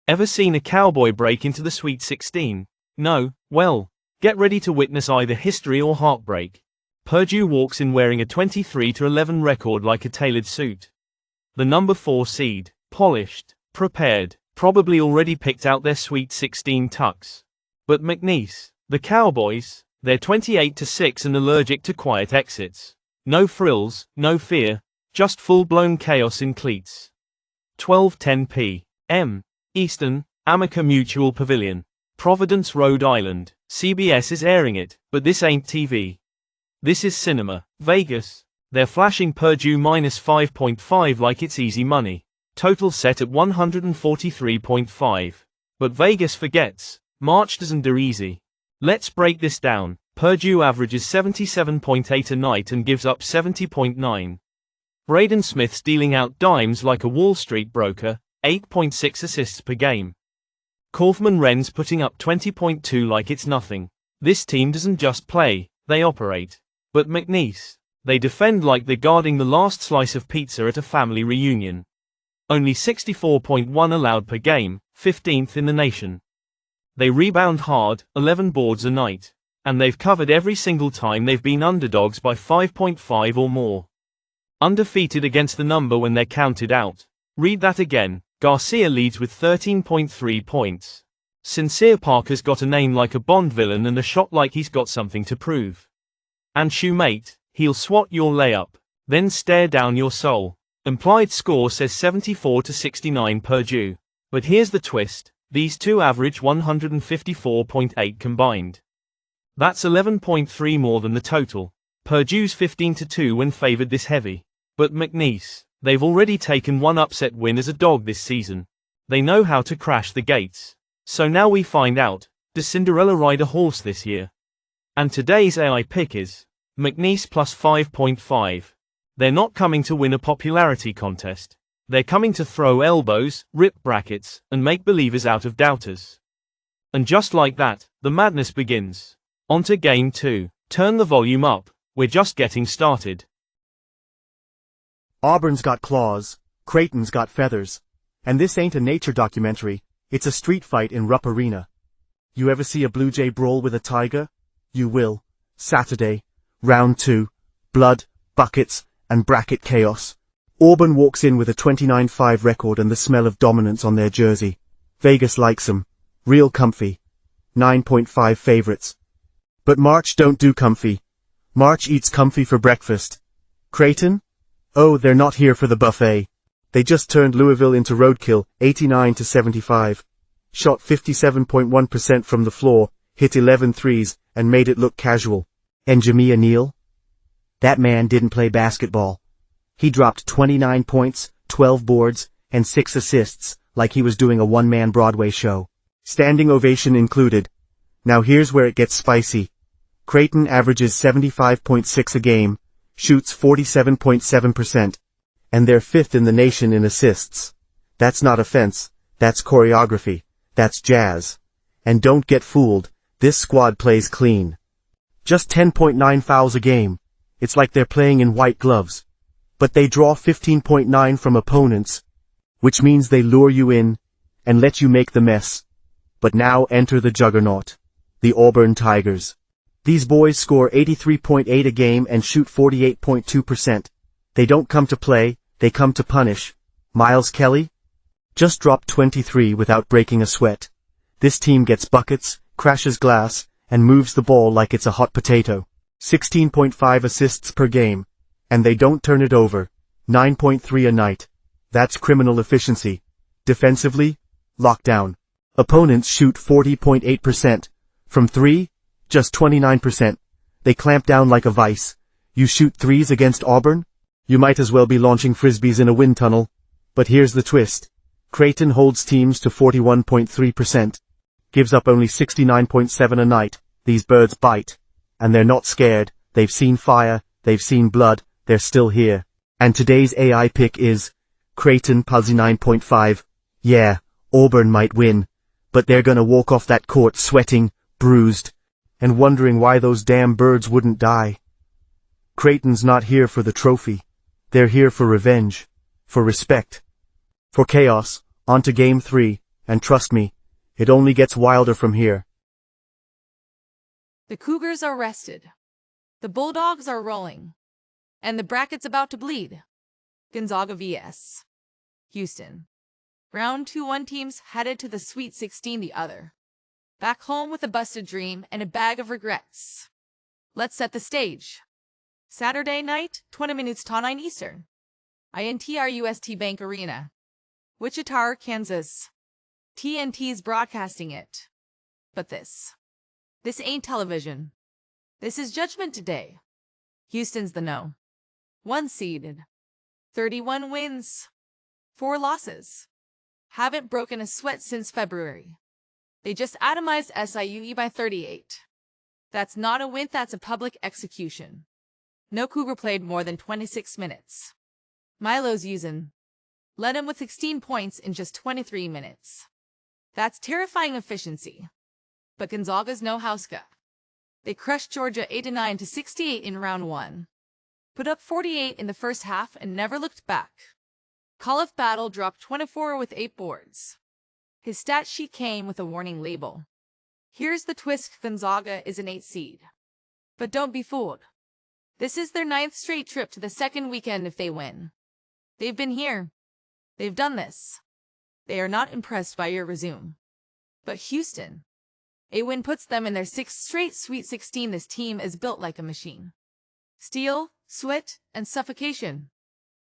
Ever seen a Cowboy break into the Sweet 16? No? Well, get ready to witness either history or heartbreak. Purdue walks in wearing a 23-11 record like a tailored suit. The number 4 seed, polished, prepared, probably already picked out their Sweet 16 tux. But McNeese, the Cowboys, they're 28-6 and allergic to quiet exits. No frills, no fear, just full-blown chaos in cleats. 12:10 p.m. Eastern, Amica Mutual Pavilion, Providence, Rhode Island. CBS is airing it, but this ain't TV. This is cinema. Vegas. They're flashing Purdue minus 5.5 like it's easy money. Total set at 143.5. But Vegas forgets. March doesn't do easy. Let's break this down. Purdue averages 77.8 a night and gives up 70.9. Braden Smith's dealing out dimes like a Wall Street broker, 8.6 assists per game. Kaufman Wren's putting up 20.2 like it's nothing. This team doesn't just play, they operate. But McNeese, they defend like they're guarding the last slice of pizza at a family reunion. Only 64.1 allowed per game, 15th in the nation. They rebound hard, 11 boards a night. And they've covered every single time they've been underdogs by 5.5 or more. Undefeated against the number when they're counted out. Read that again. Garcia leads with 13.3 points. Sincere Parker's got a name like a Bond villain and a shot like he's got something to prove. And Shoemate, he'll swat your layup, then stare down your soul. Implied score says 74-69 Purdue. But here's the twist, these two average 154.8 combined. That's 11.3 more than the total. Purdue's 15-2 when favored this heavy. But McNeese, they've already taken one upset win as a dog this season. They know how to crash the gates. So now we find out, does Cinderella ride a horse this year? And today's AI pick is McNeese plus 5.5. They're not coming to win a popularity contest. They're coming to throw elbows, rip brackets, and make believers out of doubters. And just like that, the madness begins. Onto game 2. Turn the volume up, we're just getting started. Auburn's got claws, Creighton's got feathers. And this ain't a nature documentary, it's a street fight in Rupp Arena. You ever see a Blue Jay brawl with a tiger? You will. Saturday, round 2, blood, buckets, and bracket chaos. Auburn walks in with a 29-5 record and the smell of dominance on their jersey. Vegas likes 'em. Real comfy. 9.5 favorites. But March don't do comfy. March eats comfy for breakfast. Creighton? Oh, they're not here for the buffet. They just turned Louisville into roadkill, 89-75. Shot 57.1% from the floor, hit 11 threes, and made it look casual. And Jamia Neal? That man didn't play basketball. He dropped 29 points, 12 boards, and 6 assists, like he was doing a one-man Broadway show. Standing ovation included. Now here's where it gets spicy. Creighton averages 75.6 a game, shoots 47.7%. And they're 5th in the nation in assists. That's not offense, that's choreography, that's jazz. And don't get fooled, this squad plays clean. Just 10.9 fouls a game. It's like they're playing in white gloves. But they draw 15.9 from opponents, which means they lure you in, and let you make the mess. But now enter the juggernaut. The Auburn Tigers. These boys score 83.8 a game and shoot 48.2%. They don't come to play, they come to punish. Miles Kelly? Just dropped 23 without breaking a sweat. This team gets buckets, crashes glass, and moves the ball like it's a hot potato. 16.5 assists per game. And they don't turn it over. 9.3 a night. That's criminal efficiency. Defensively? Lockdown. Opponents shoot 40.8%. From 3? Just 29%. They clamp down like a vice. You shoot threes against Auburn? You might as well be launching frisbees in a wind tunnel. But here's the twist. Creighton holds teams to 41.3%. Gives up only 69.7 a night. These birds bite. And they're not scared. They've seen fire. They've seen blood. They're still here. And today's AI pick is Creighton plus 9.5. Yeah, Auburn might win. But they're gonna walk off that court sweating, bruised, and wondering why those damn birds wouldn't die. Creighton's not here for the trophy. They're here for revenge. For respect. For chaos. On to game 3. And trust me, it only gets wilder from here. The Cougars are rested. The Bulldogs are rolling. And the bracket's about to bleed. Gonzaga vs. Houston. Round 2, one team's headed to the Sweet 16, the other. Back home with a busted dream and a bag of regrets. Let's set the stage. Saturday night, 20 minutes to 9 Eastern. INTRUST Bank Arena. Wichita, Kansas. TNT's broadcasting it. But this ain't television. This is Judgment Day. Houston's the no. 1 seeded. 31 wins. 4 losses. Haven't broken a sweat since February. They just atomized SIUE by 38. That's not a win, that's a public execution. No Cougar played more than 26 minutes. Milo's using. Led him with 16 points in just 23 minutes. That's terrifying efficiency. But Gonzaga's no Hauska. They crushed Georgia 89 to 68 in round 1. Put up 48 in the first half and never looked back. Khalif Battle dropped 24 with 8 boards. His stat sheet came with a warning label. Here's the twist, Gonzaga is an 8 seed. But don't be fooled. This is their 9th straight trip to the second weekend if they win. They've been here. They've done this. They are not impressed by your resume. But Houston. A win puts them in their 6th straight Sweet 16. This team is built like a machine. Steel, sweat, and suffocation.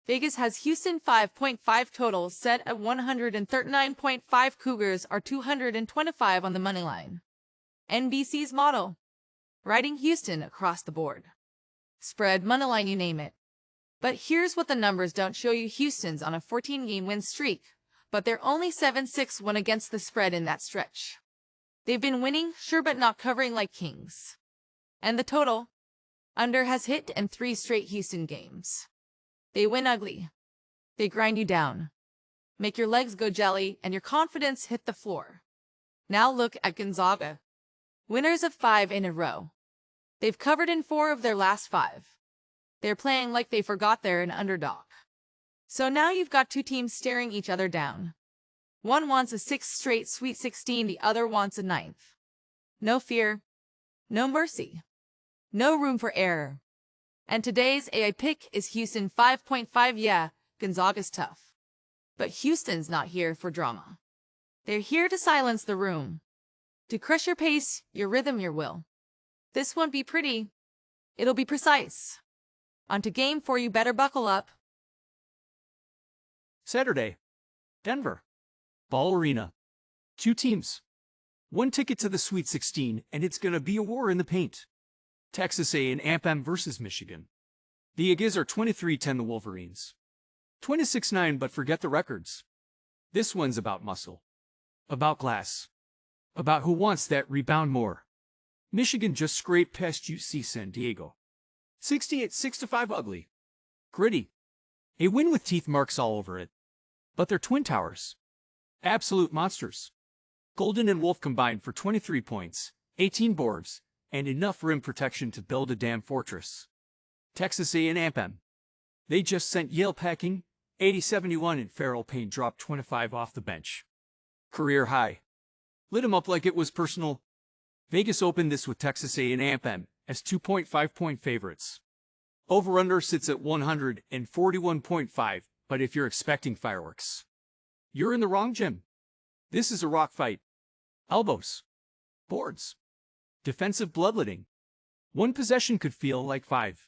Vegas has Houston 5.5 total set at 139.5. Cougars are 225 on the money line. NBC's model. Riding Houston across the board. Spread, moneyline, you name it. But here's what the numbers don't show you. Houston's on a 14-game win streak, but they're only 7-6-1 against the spread in that stretch. They've been winning, sure, but not covering like kings. And the total? Under has hit in 3 straight Houston games. They win ugly. They grind you down. Make your legs go jelly and your confidence hit the floor. Now look at Gonzaga. Winners of 5 in a row. They've covered in 4 of their last 5. They're playing like they forgot they're an underdog. So now you've got 2 teams staring each other down. One wants a 6th straight Sweet 16, the other wants a 9th. No fear. No mercy. No room for error. And today's AI pick is Houston 5.5. Yeah, Gonzaga's tough. But Houston's not here for drama. They're here to silence the room. To crush your pace, your rhythm, your will. This won't be pretty. It'll be precise. On to game 4, you better buckle up. Saturday. Denver. Ball Arena. 2 teams. 1 ticket to the Sweet 16, and it's gonna be a war in the paint. Texas A&M versus Michigan. The Aggies are 23-10 the Wolverines. 26-9, but forget the records. This one's about muscle. About glass. About who wants that rebound more. Michigan just scraped past UC San Diego. 68-65 ugly. Gritty. A win with teeth marks all over it. But they're Twin Towers. Absolute monsters. Golden and Wolf combined for 23 points, 18 boards, and enough rim protection to build a damn fortress. Texas A&M. They just sent Yale packing, 80-71, and Farrell Payne dropped 25 off the bench. Career high. Lit him up like it was personal. Vegas opened this with Texas A&M as 2.5-point favorites. Over-under sits at 141.5, but if you're expecting fireworks, you're in the wrong gym. This is a rock fight. Elbows. Boards. Defensive bloodletting. 1 possession could feel like 5.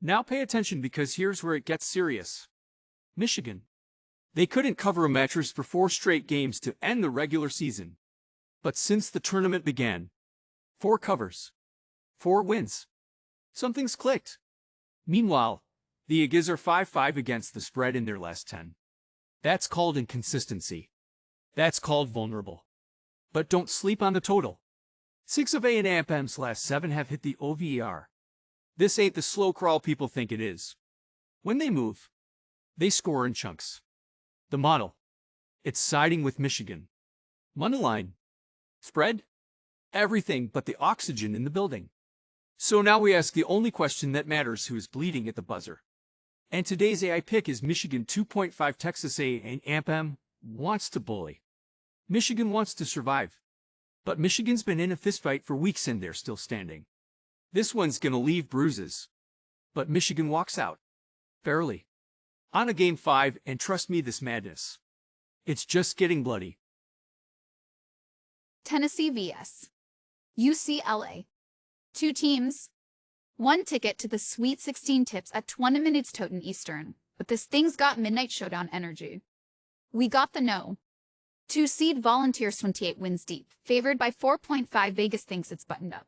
Now pay attention, because here's where it gets serious. Michigan. They couldn't cover a mattress for 4 straight games to end the regular season. But since the tournament began, 4 covers. 4 wins. Something's clicked. Meanwhile, the Aggies are 5-5 against the spread in their last 10. That's called inconsistency. That's called vulnerable. But don't sleep on the total. 6 of A&M's last 7 have hit the OVER. This ain't the slow crawl people think it is. When they move, they score in chunks. The model. It's siding with Michigan. Moneyline. Spread. Everything but the oxygen in the building. So now we ask the only question that matters: who is bleeding at the buzzer? And today's AI pick is Michigan 2.5. Texas A&M wants to bully. Michigan wants to survive. But Michigan's been in a fistfight for weeks and they're still standing. This one's gonna leave bruises. But Michigan walks out. Fairly. On a Game 5, and trust me, this madness. It's just getting bloody. Tennessee vs. UCLA. 2 teams. 1 ticket to the Sweet 16 tips at 20 minutes Toten Eastern, but this thing's got midnight showdown energy. We got the no. 2 seed Volunteers 28 wins deep, favored by 4.5. Vegas thinks it's buttoned up.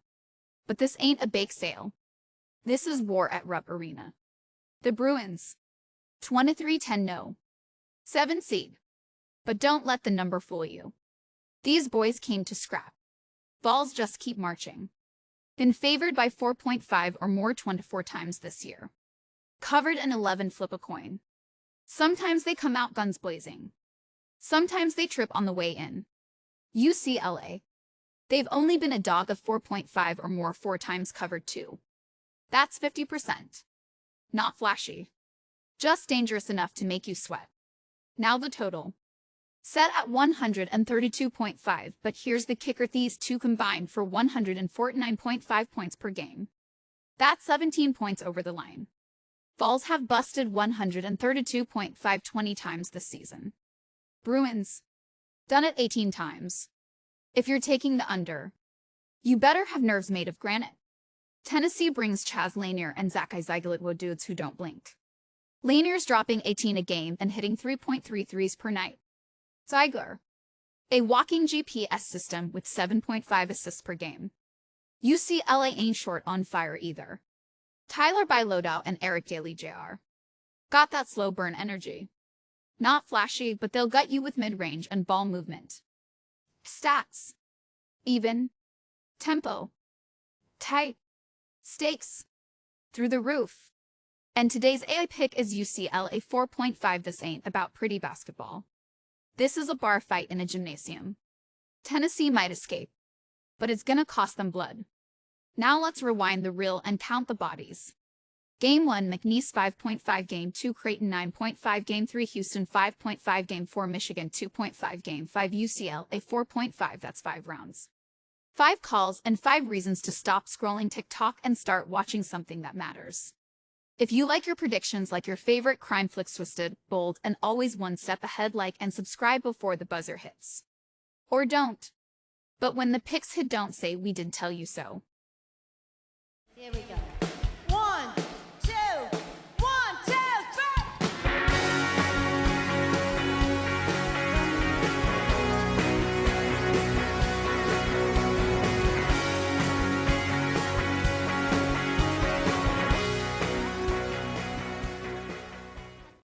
But this ain't a bake sale. This is war at Rupp Arena. The Bruins. 23-10 no. 7 seed. But don't let the number fool you. These boys came to scrap. Vols just keep marching. Been favored by 4.5 or more 24 times this year. Covered in 11 flip a coin. Sometimes they come out guns blazing. Sometimes they trip on the way in. UCLA. They've only been a dog of 4.5 or more 4 times covered too. That's 50%. Not flashy. Just dangerous enough to make you sweat. Now the total. Set at 132.5, but here's the kicker: these two combined for 149.5 points per game. That's 17 points over the line. Vols have busted 132.5 20 times this season. Bruins. Done it 18 times. If you're taking the under, you better have nerves made of granite. Tennessee brings Chaz Lanier and Zach Izagulitwo, dudes who don't blink. Lanier's dropping 18 a game and hitting 3.3 threes per night. Ziegler. A walking GPS system with 7.5 assists per game. UCLA ain't short on fire either. Tyler Bilodeau and Eric Daly Jr. got that slow burn energy. Not flashy, but they'll gut you with mid-range and ball movement. Stats. Even. Tempo. Tight. Stakes. Through the roof. And today's AI pick is UCLA 4.5. This ain't about pretty basketball. This is a bar fight in a gymnasium. Tennessee might escape, but it's gonna cost them blood. Now let's rewind the reel and count the bodies. Game 1, McNeese 5.5, Game 2, Creighton 9.5, Game 3, Houston 5.5, Game 4, Michigan 2.5, Game 5, UCLA 4.5, that's 5 rounds. 5 calls and 5 reasons to stop scrolling TikTok and start watching something that matters. If you like your predictions like your favorite crime flicks, twisted, bold, and always one step ahead, like and subscribe before the buzzer hits. Or don't. But when the picks hit, don't say we didn't tell you so.